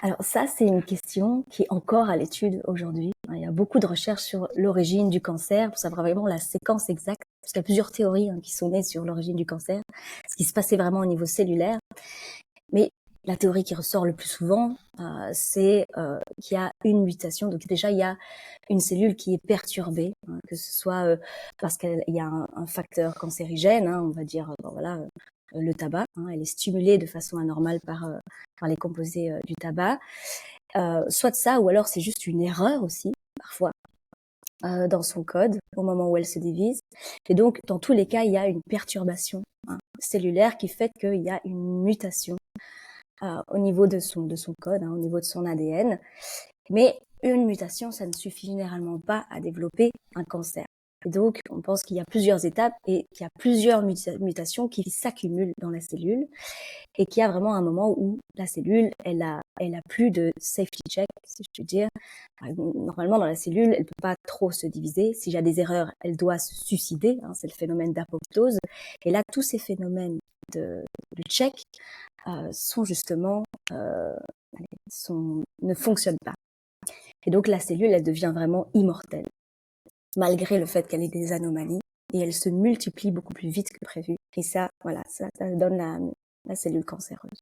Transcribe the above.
Alors ça, c'est une question qui est encore à l'étude aujourd'hui. Il y a beaucoup de recherches sur l'origine du cancer pour savoir vraiment la séquence exacte, parce qu'il y a plusieurs théories qui sont nées sur l'origine du cancer, ce qui se passait vraiment au niveau cellulaire. Mais la théorie qui ressort le plus souvent, c'est qu'il y a une mutation. Donc déjà, il y a une cellule qui est perturbée, que ce soit parce qu'il y a un facteur cancérigène, on va dire, voilà, le tabac. Elle est stimulée de façon anormale par les composés du tabac. Soit de ça, ou alors c'est juste une erreur aussi, parfois, dans son code, au moment où elle se divise. Et donc, dans tous les cas, il y a une perturbation cellulaire qui fait qu'il y a une mutation au niveau de son code, au niveau de son ADN. Mais une mutation, ça ne suffit généralement pas à développer un cancer. Et donc, on pense qu'il y a plusieurs étapes et qu'il y a plusieurs mutations qui s'accumulent dans la cellule et qu'il y a vraiment un moment où la cellule, elle a plus de safety check, si je puis dire. Normalement, dans la cellule, elle peut pas trop se diviser. Si j'ai des erreurs, elle doit se suicider. C'est le phénomène d'apoptose. Et là, tous ces phénomènes de check sont justement ne fonctionnent pas. Et donc la cellule, elle devient vraiment immortelle, malgré le fait qu'elle ait des anomalies, et elle se multiplie beaucoup plus vite que prévu. Et ça, voilà, ça donne la cellule cancéreuse.